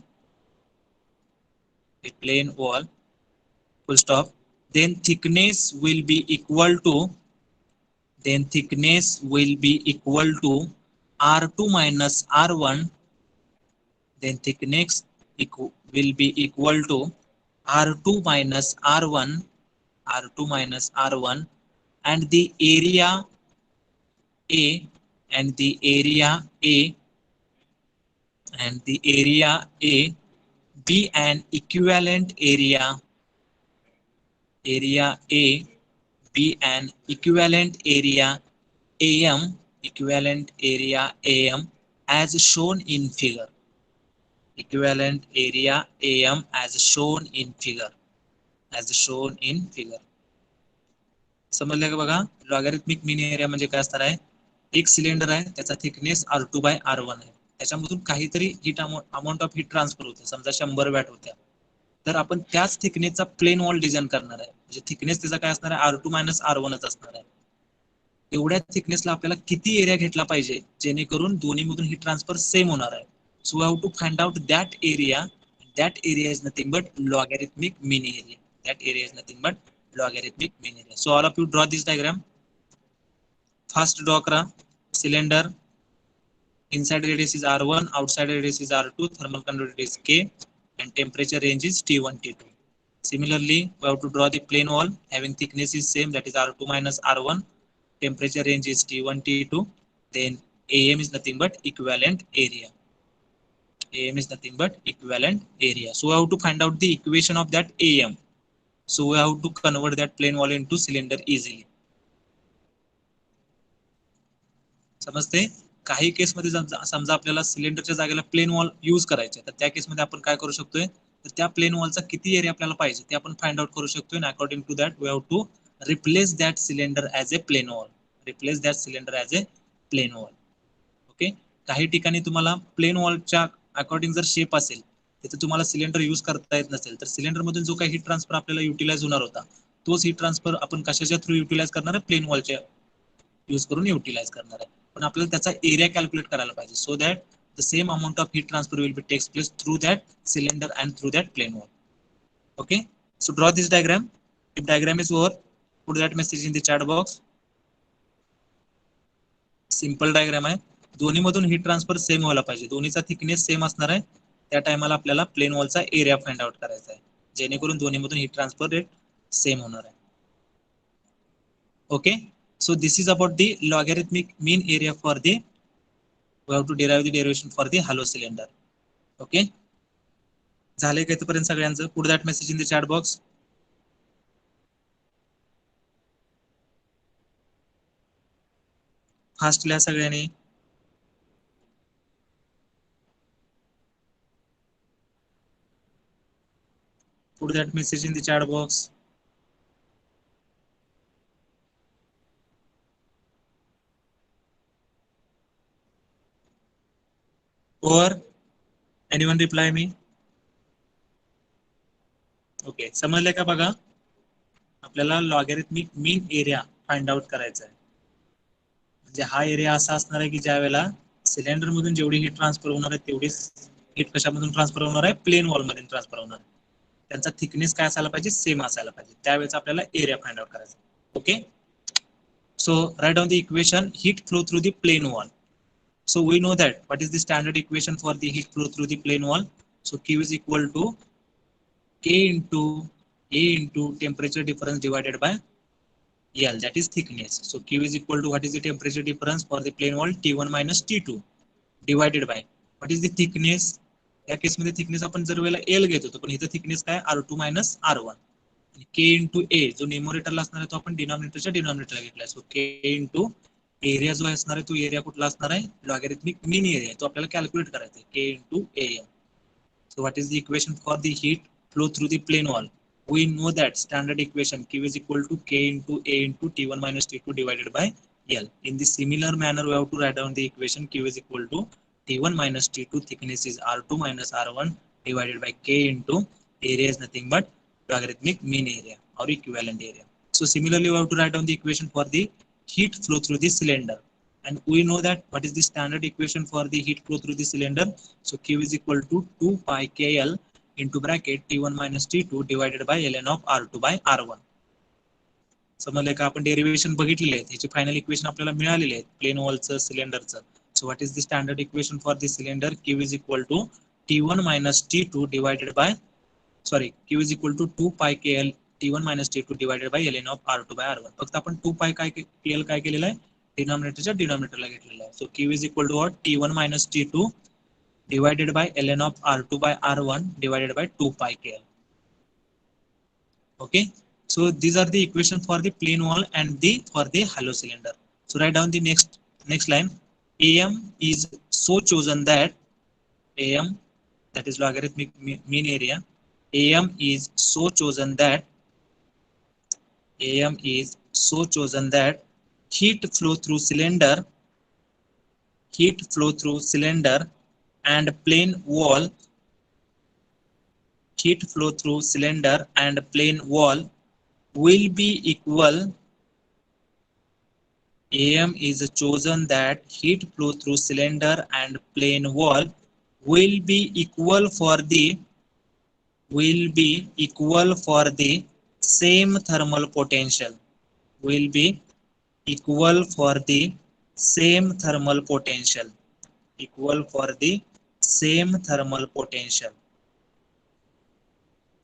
a plain wall, full stop. Then thickness will be equal to, then thickness will be equal to R2 minus R1, then thickness will be equal to R2 minus R1, R2 minus R1, and the area A, and the area A, and the area A be an equivalent area, area A be an equivalent area AM, equivalent area AM as shown in figure, equivalent area AM as shown in figure, as shown in figure. समजलं का बघा. Logarithmic mean area म्हणजे काय असणार आहे, एक cylinder आहे, त्याचा थिकनेस R2 बाय R1 आहे, त्याच्यामधून काहीतरी heat amount of heat transfer होते, समजा 100 वॅट होत्या, तर आपण त्याच थिकनेसचा प्लेन वॉल डिझाईन करणार आहे, म्हणजे थिकनेस त्याचा काय असणार आहे, R2 मायनस R1च असणार आहे. एवढ्या थिकनेसला आपल्याला किती एरिया घेतला पाहिजे जेणेकरून दोन्ही मधून हीट ट्रान्सफर सेम होणार आहे. So we have to find out that area, that area is nothing but logarithmic mean area, that area is nothing but logarithmic mean area. So all of you draw this diagram. First draw kara cylinder, inside radius is R1, outside radius is R2, thermal conductivity is K, and temperature range is T1 T2. Similarly we have to draw the plane wall having thickness is same, that is R2 minus R1, temperature range is T1 T2, then AM is nothing but equivalent area, AM is nothing but equivalent area. So we have to find out the equation of that AM. So we have to convert that plane wall into cylinder easily. समजते. काही case मध्ये समजा आपल्याला सिलेंडरच्या जागेला plane wall use करायचे, तर त्या case मध्ये आपण काय करू शकतोय, तर त्या प्लेन वॉलचा किती एरिया आपल्याला पाहिजे ते आपण फाइंड आउट करू शकतोय. आणि according to that we have to replace that cylinder as a plane wall, replace that cylinder as a plane wall. Okay. काही ठिकाणी तुम्हाला प्लेन वॉलच्या अकॉर्डिंग जर शेप असेल, तिथे तुम्हाला सिलेंडर यूज करता येत नसेल, तर सिलेंडर मधून जो काही हीट ट्रान्सफर आपल्याला युटिलाइज होणार होता, तोच हीट ट्रान्सफर आपण कशाच्या थ्रू युटिलाइज करणार आहे, प्लेन वॉलच्या यूज करून युटिलाइज करणार आहे. पण आपल्याला त्याचा एरिया कॅल्क्युलेट करायला पाहिजे, so that the same amount of heat transfer will be takes place through that cylinder and through that plane wall. Okay. So draw this diagram. If diagram is over, put that message in the chat box. Simple diagram आहे. दोन्ही मधून heat transfer same व्हायला पाहिजे, दोन्हीचा thickness same असणार आहे, त्या टायमाला आपल्याला प्लेन वॉलचा एरिया फाइंड आउट करायचा आहे, जेणेकरून दोन्ही मधून हीट ट्रान्सफर रेट सेम होणार आहे. Okay. So this is about the logarithmic mean area for the, we have to derive the derivation for the hollow cylinder. Okay. झाले का इथपर्यंत सगळ्यांचं? Put that message in the chat box. Fast लिहा सगळ्यांनी. Put that message in the chat box. Or anyone reply me? Okay. समजले का बघा, आपल्याला logarithmic mean area find out करायचा आहे. म्हणजे हा एरिया असा असणार आहे की ज्या वेळेला सिलेंडर मधून जेवढी हीट ट्रान्सफर होणार आहे तेवढीच हीट कशामधून ट्रान्सफर होणार आहे, प्लेन वॉल मधून ट्रान्सफर होणार आहे. त्यांचा थिकनेस काय असायला पाहिजे, सेम असायला पाहिजे, त्यावेळेस आपल्याला एरिया फाइंड आउट करायचा. Okay. So write down the equation heat flow through the plane wall. So we know that what is the standard equation for the heat flow through the plane wall. So Q is equal to K into A into temperature difference divided by L, that is thickness. So Q is equal to what is the temperature difference for the plane wall, T1 minus T2 divided by what is the thickness. या केसमध्ये thickness आपण जर वेळेला L घेत होतो, पण इथं thickness काय R2 मायनस R1. के इंटू ए जो न्यूमरेटरला असणार आहे तो आपण डिनॉमिनेटरच्या डिनॉमिनेटरला घेतलाय. सो के इंटू एरिया जो असणार आहे तो एरिया कुठला असणार आहे, लॉगॅरिथमिक मीन एरिया, तो आपल्याला कॅल्क्युलेट करायचा आहे, K into M. So what is the equation for the heat flow through the plane wall? We know that standard equation Q is equal to K into A into T1 minus T2 divided by L. In the similar manner, we have to write down the equation Q is equal to T1 minus T2, thickness is R2 minus R1 divided by K into area is nothing but logarithmic mean area or equivalent area. So similarly, we have to write down the equation for the heat flow through the cylinder. And we know that what is the standard equation for the heat flow through the cylinder. So Q is equal to 2 pi KL into bracket T1 minus T2 divided by ln of R2 by R1. समजले का, आपण derivation बघितलेले आहेत, याची final equation आपल्याला मिळालेली आहे plane वॉलचं सिलेंडरचं. So what is the standard equation for the cylinder. Q is equal to T1 minus T2 divided by Q is equal to 2 pi KL T1 minus T2 divided by ln of R2 by R1. फक्त आपण 2 pi KL काय केलेलं आहे, डिनॉमिनेटरच्या डिनॉमिनेटरला घेतलेला आहे. सो Q is equal to what, T1 minus T2 divided by ln of R2 by R1 divided by 2 pi KL. Okay, so these are the equation for the plane wall and for the hollow cylinder. So write down the next line. AM is so chosen that AM, that is logarithmic mean area, AM is so chosen that heat flow through cylinder and plane wall will be equal. AM is chosen that heat flow through cylinder and plane wall will be equal for the same thermal potential. Will be equal for the same thermal potential.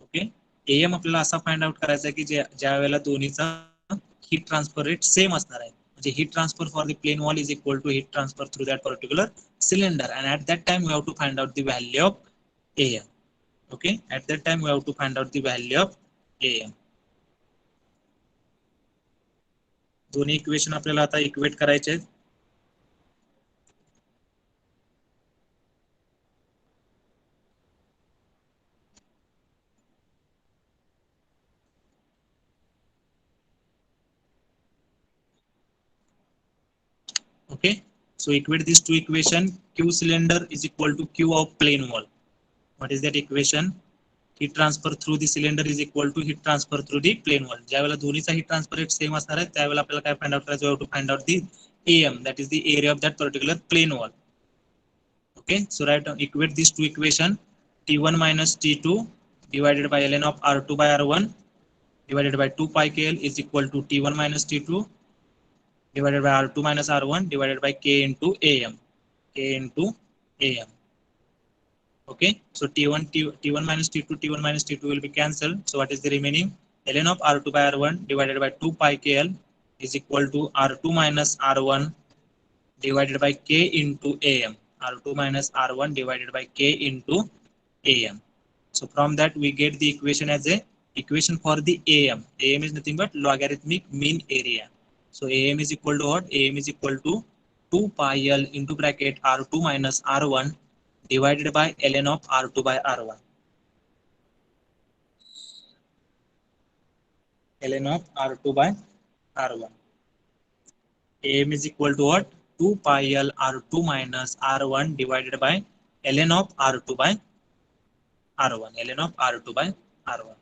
Okay, AM आपल्याला असा find out करायचा आहे की ज्या वेळेला दोन्हीचा heat transfer rate same असणार आहे. म्हणजे heat transfer for the plane wall is equal to heat transfer through that particular cylinder, and at that time we have to find out the value of AM. Okay, at that time we have to find out the value of AM. दोन्ही equation आपल्याला आता equate करायचे आहेत. Okay, so equate these two equation. Q cylinder is equal to Q of plane wall. What is that equation? Heat transfer through the cylinder is equal to heat transfer through the plane wall. ज्यावेळेला दोन्हीचा heat transfer rate same असणार आहे त्यावेळेला आपल्याला काय find out करायचं, we have to find out the AM, that is the area of that particular plane wall. Okay, so write down, equate these two equation. T1 minus T2 divided by ln of R2 by R1 divided by 2 pi KL is equal to T1 minus T2 divided by R2 minus R1 divided by K into AM. Okay, so T1 minus T2 will be cancelled. So what is the remaining? Ln of R2 by R1 divided by 2 pi KL is equal to R2 minus R1 divided by K into AM. R2 minus R1 divided by K into AM. So from that we get the equation as a equation for the AM. AM is nothing but logarithmic mean area. So AM is equal to what? AM is equal to 2 pi L into bracket R2 minus R1 divided by ln of R2 by R1. ln of R2 by R1. AM is equal to what? 2 pi L R2 minus R1 divided by ln of R2 by R1. ln of R2 by R1.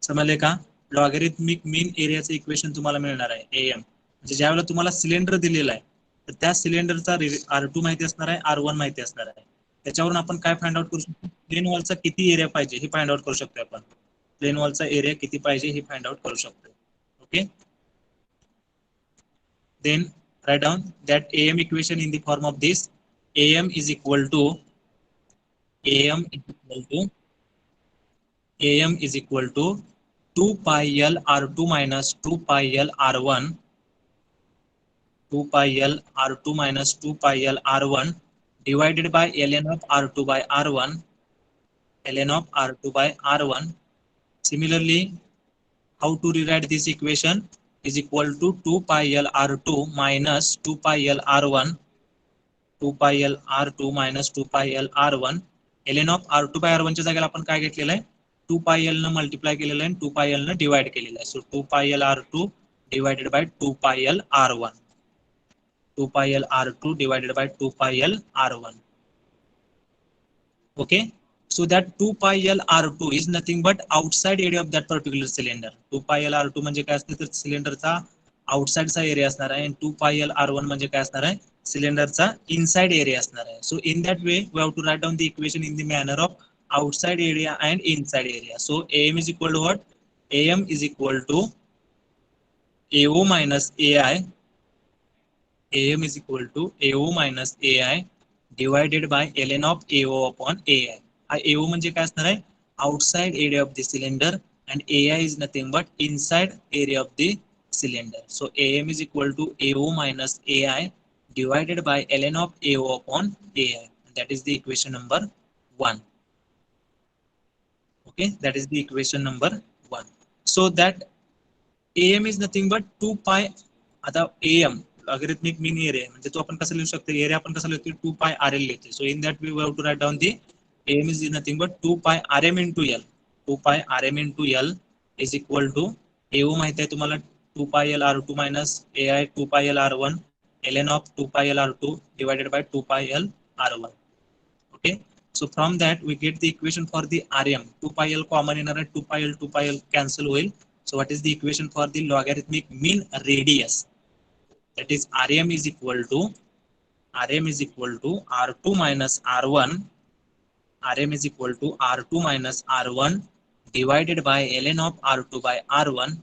समजले का? Logarithmic mean एरियाचं equation तुम्हाला मिळणार आहे AM. म्हणजे ज्यावेळेला तुम्हाला cylinder दिलेला आहे तर त्या सिलेंडरचा R2 माहिती असणार आहे, R1 माहिती असणार आहे. त्याच्यावरून आपण काय फाइंड आउट करू शकतो, प्लेन वॉलचा किती एरिया पाहिजे हे फाइंड आउट करू शकतो आपण. प्लेन वॉलचा एरिया किती पाहिजे हे फाइंड आउट करू शकतो. Okay. Then write down that AM equation in the form of this. AM is equal to AM is equal to 2 pi L R2 minus 2 pi L R1, 2 pi L R2 minus 2 pi L R1 divided by ln of R2 by R1, ln of R2 by R1. Similarly, how to rewrite this equation is equal to 2 pi L R2 minus 2 pi L R1, 2 pi L R2 minus 2 pi L R1. ln of R2 by R1 च्या जागेला आपण काय घेतलेलं आहे, 2 pi L न multiply केलेलं आहे आणि 2 pi L न डिवाइड केलेलं आहे. सो 2 pi L R2 divided by 2 pi L R1, 2 pi L R2 divided by 2 pi L R1. Okay, so that 2 pi L R2 is nothing but outside area of that particular cylinder. 2 pi L R2 म्हणजे काय असते तर सिलेंडरचा आउटसाइडचा area असणार आहे आणि 2 pi L R1 म्हणजे काय असणार आहे, सिलेंडरचा इनसाइड एरिया असणार आहे. So in that way we have to write down the equation in the manner of outside area and inside area. So AM is equal to what? AM is equal to AO minus AI. AM is equal to AO minus AI divided by ln of AO upon AI. हा AO म्हणजे काय असणार आहे, outside area of the cylinder and AI is nothing but inside area of the cylinder. So AM is equal to AO minus AI divided by ln of AO upon AI. That is the equation number 1. Okay, that is the equation number 1. So that AM is nothing but 2 pi. आता AM logarithmic mean area म्हणजे तो आपण कसं लिहू शकतो, area आपण कसं लिहितो 2 pi RL लिहितो. So in that we have to write down the AM is nothing but 2 pi RM into L. 2 pi RM into L is equal to AO माहिती आहे तुम्हाला 2 pi L R2 minus AI 2 pi L R1 ln of 2 pi L R2 divided by 2 pi L R1. Okay. So from that we get the equation for the RM. 2 pi L common in 2 pi L cancel will. So what is the equation for the logarithmic mean radius? That is RM is equal to R2 minus R1. RM is equal to R2 minus R1 divided by ln of R2 by R1.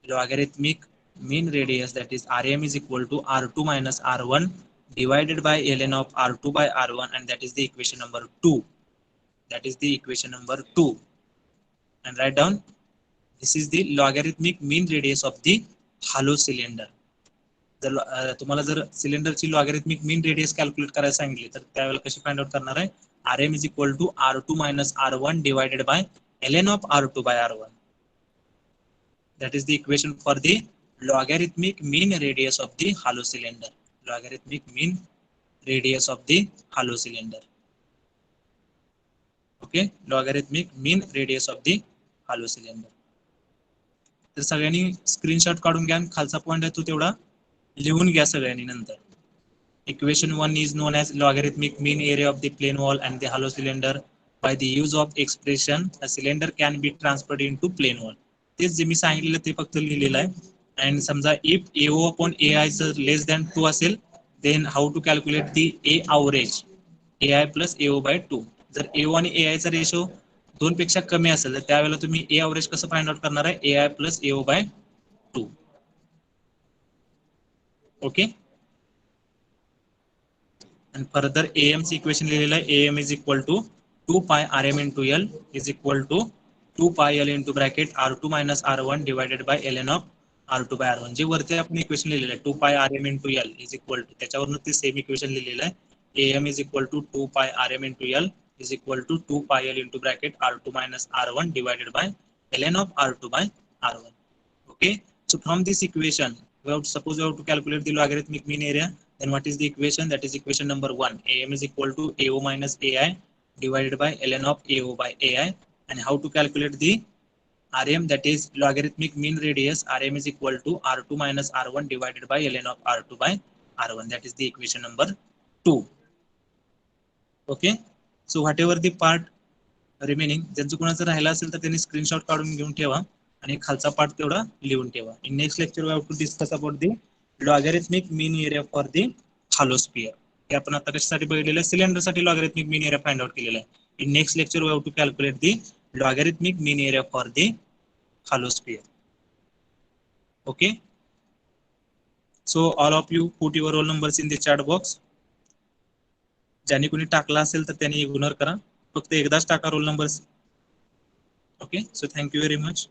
Logarithmic mean radius, that is RM is equal to R2 minus R1 divided by ln of R2 by R1, and that is the equation number 2. That is the equation number 2. And write down, this is the logarithmic mean radius of the hollow cylinder. जर तुम्हाला जर सिलेंडरची logarithmic mean radius calculate करायला सांगितली तर त्यावेळेला कशी find out करणार आहे, RM is equal to R2 minus R1 divided by ln of R2 by R1. That is the equation for the logarithmic mean radius of the hollow cylinder. Logarithmic mean radius of the hollow cylinder. Okay, logarithmic mean radius of the hollow cylinder. तर सगळ्यांनी screenshot काढून घ्या, खालचा point आहे तो तेवढा लिहून घ्या सगळ्यांनी नंतर. Equation 1 is known as logarithmic mean area of the plane wall and the hollow cylinder. By the use of expression, a cylinder can be transferred into plane wall. तेच जे मी सांगितलेलं ते फक्त लिहिलेलं आहे. आणि समजा if AO upon AI is less than 2 असेल, then how to calculate the A average? AI plus AO by 2. जर AO आणि AI चा रेशो 2 पेक्षा कमी असेल तर त्यावेळेला तुम्ही A average कसं फाइंड आउट करणार आहे, AI plus AO by 2. Okay. And further AM's equation लिहिलेला आहे, AM is equal to 2 pi RM into L is equal to 2 pi L into bracket R2 minus R1 divided by ln of R2 by R1. जे वरती आपण equation लिहिलेलं आहे 2 pi RM into L is equal to, त्याच्यावरून ते same equation लिहिलेलं आहे, AM is equal to 2 pi RM into L is equal to 2 pi L into bracket R2 minus R1 divided by ln of R2 by R1. Okay, so from this equation we have to, suppose we have to calculate the logarithmic mean area, then what is the equation? That is equation number 1. AM is equal to AO minus AI divided by ln of AO by AI. And how to calculate the RM? That is logarithmic mean radius. RM is equal to R2 minus R1 divided by ln of R2 by R1. That is the equation number 2. Okay, so whatever the part remaining, ज्यांचं कोणाचं राहिला असेल तर त्यांनी screenshot काढून घेऊन ठेवा आणि खालचा पार्ट तेवढा लिहून ठेवा. In next lecture we have to discuss about the logarithmic mean area for the hollow sphere. हे आपण आता कशासाठी बघितलेलं आहे, सिलेंडरसाठी logarithmic mean area find out केलेला आहे. In next lecture we have to calculate the logarithmic mean area for the hollow sphere. Okay, so all of you put your roll numbers in the chat box. ज्यांनी कोणी टाकला असेल तर त्यांनी ignore करा, फक्त एकदाच टाका roll numbers. Okay, so thank you very much.